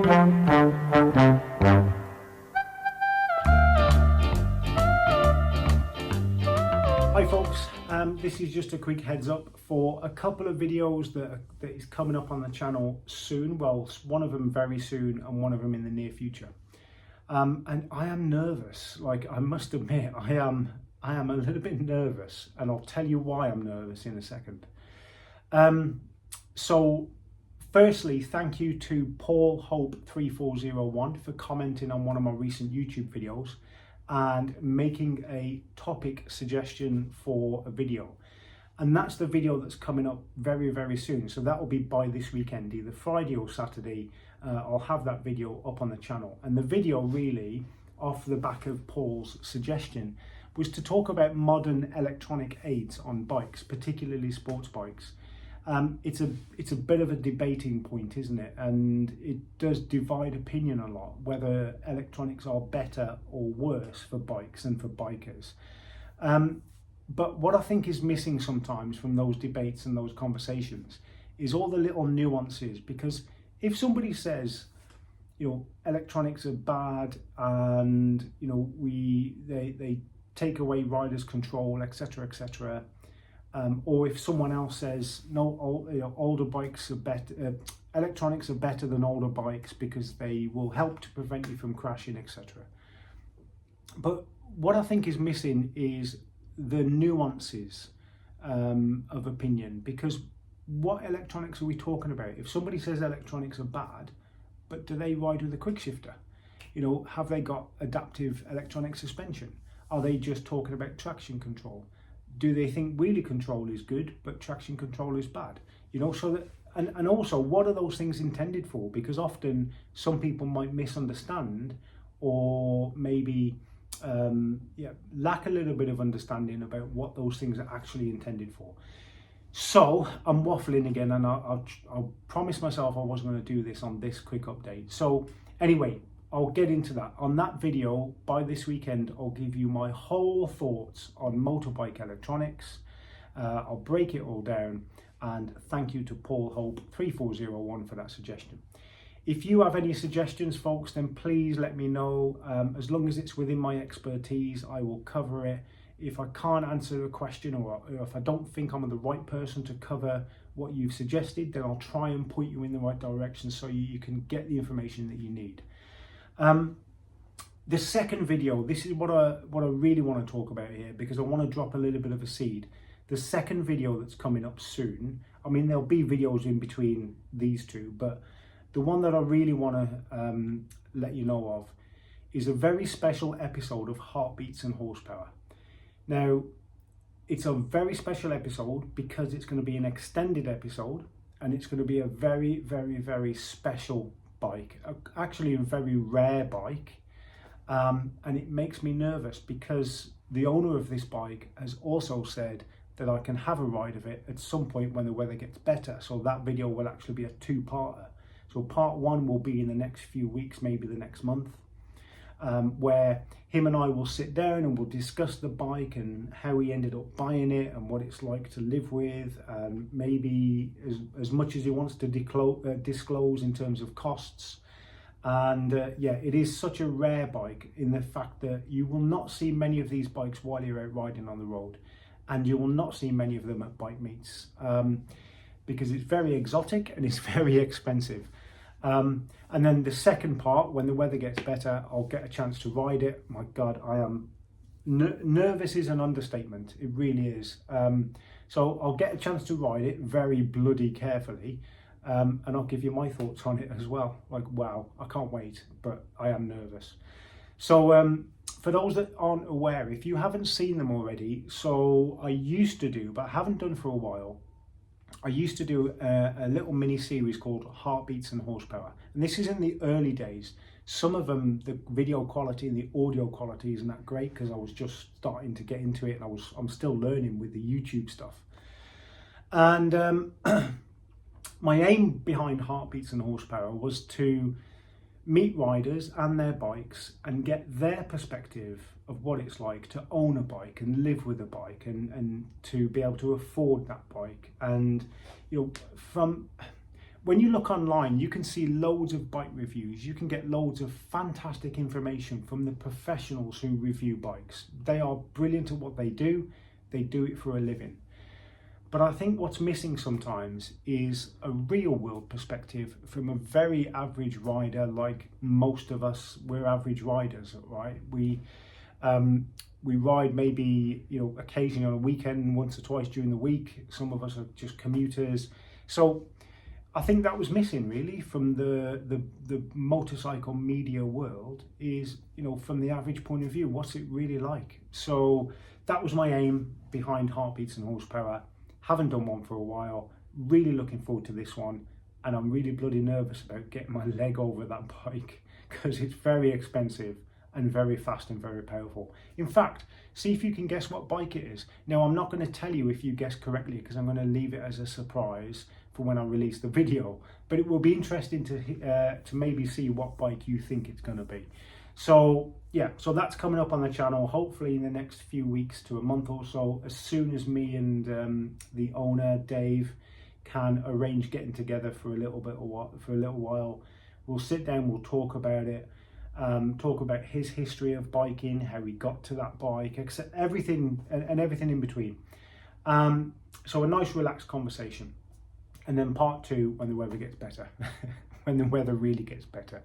Hi folks, this is just a quick heads up for a couple of videos that is coming up on the channel soon. Well, one of them very soon and one of them in the near future. And I am nervous, like I must admit, I am a little bit nervous, and I'll tell you why I'm nervous in a second. So firstly, thank you to Paul Hope 3401 for commenting on one of my recent YouTube videos and making a topic suggestion for a video. And that's the video that's coming up very, very soon. So that will be by this weekend, either Friday or Saturday. I'll have that video up on the channel. And the video really, off the back of Paul's suggestion, was to talk about modern electronic aids on bikes, particularly sports bikes. It's a bit of a debating point, isn't it? And it does divide opinion a lot, whether electronics are better or worse for bikes and for bikers. But what I think is missing sometimes from those debates and those conversations is all the little nuances. Because if somebody says, you know, electronics are bad and, you know, they take away riders' control, etc., etc., or if someone else says no, older bikes are better, electronics are better than older bikes because they will help to prevent you from crashing, etc. But what I think is missing is the nuances of opinion, because what electronics are we talking about? If somebody says electronics are bad, but do they ride with a quick shifter? You know, have they got adaptive electronic suspension? Are they just talking about traction control? Do they think wheelie control is good, but traction control is bad? You know, so that, and also, what are those things intended for? Because often some people might misunderstand, or maybe lack a little bit of understanding about what those things are actually intended for. So I'm waffling again, and I'll promise myself I wasn't going to do this on this quick update. So anyway, I'll get into that. On that video, by this weekend, I'll give you my whole thoughts on motorbike electronics. I'll break it all down, and thank you to Paul Hope 3401 for that suggestion. If you have any suggestions, folks, then please let me know. As long as it's within my expertise, I will cover it. If I can't answer a question, or if I don't think I'm the right person to cover what you've suggested, then I'll try and point you in the right direction so you can get the information that you need. The second video, this is what I really want to talk about here, because I want to drop a little bit of a seed. The second video that's coming up soon, I mean, there'll be videos in between these two, but the one that I really want to let you know of is a very special episode of Heartbeats and Horsepower. Now, it's a very special episode because it's going to be an extended episode, and it's going to be a very, very, very special bike, actually a very rare bike, and it makes me nervous because the owner of this bike has also said that I can have a ride of it at some point when the weather gets better. So that video will actually be a two-parter. So part one will be in the next few weeks, maybe the next month, where him and I will sit down and we'll discuss the bike and how he ended up buying it and what it's like to live with, maybe as much as he wants to disclose in terms of costs. And yeah, it is such a rare bike in the fact that you will not see many of these bikes while you're out riding on the road, and you will not see many of them at bike meets, because it's very exotic and it's very expensive. And then the second part, when the weather gets better, I'll get a chance to ride it. My God, I am nervous is an understatement. It really is. So I'll get a chance to ride it very bloody carefully. And I'll give you my thoughts on it as well. Like, wow, I can't wait, but I am nervous. So for those that aren't aware, if you haven't seen them already, so I used to do, but I haven't done for a while, I used to do a little mini series called Heartbeats and Horsepower. And this is in the early days. Some of them, the video quality and the audio quality isn't that great because I was just starting to get into it, and I'm still learning with the YouTube stuff. And my aim behind Heartbeats and Horsepower was to meet riders and their bikes and get their perspective of what it's like to own a bike and live with a bike, and to be able to afford that bike. And you know, from when you look online, you can see loads of bike reviews. You can get loads of fantastic information from the professionals who review bikes. They are brilliant at what they do. They do it for a living. But I think what's missing sometimes is a real world perspective from a very average rider, like most of us. We're average riders, right? We ride maybe, occasionally on a weekend, once or twice during the week. Some of us are just commuters. So I think that was missing really from the motorcycle media world is, from the average point of view, what's it really like? So that was my aim behind Heartbeats and Horsepower. Haven't done one for a while, really looking forward to this one, and I'm really bloody nervous about getting my leg over that bike because it's very expensive and very fast and very powerful. In fact, see if you can guess what bike it is. Now, I'm not going to tell you if you guess correctly because I'm going to leave it as a surprise for when I release the video, but it will be interesting to maybe see what bike you think it's going to be. So yeah, so that's coming up on the channel hopefully in the next few weeks to a month or so, as soon as me and the owner Dave can arrange getting together for a little while. We'll sit down, we'll talk about it, talk about his history of biking, how he got to that bike, except everything and everything in between. So a nice relaxed conversation, and then part two when the weather gets better. When the weather really gets better.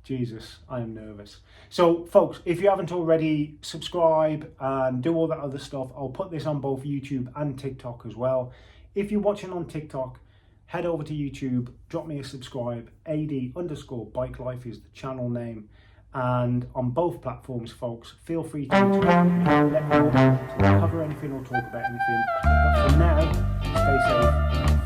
Jesus, I am nervous. So folks, if you haven't already, subscribe and do all that other stuff. I'll put this on both YouTube and TikTok as well. If you're watching on TikTok, head over to YouTube, drop me a subscribe. AD_Bike Life is the channel name. And on both platforms, folks, feel free to let me know to cover anything or talk about anything. But for now, stay safe.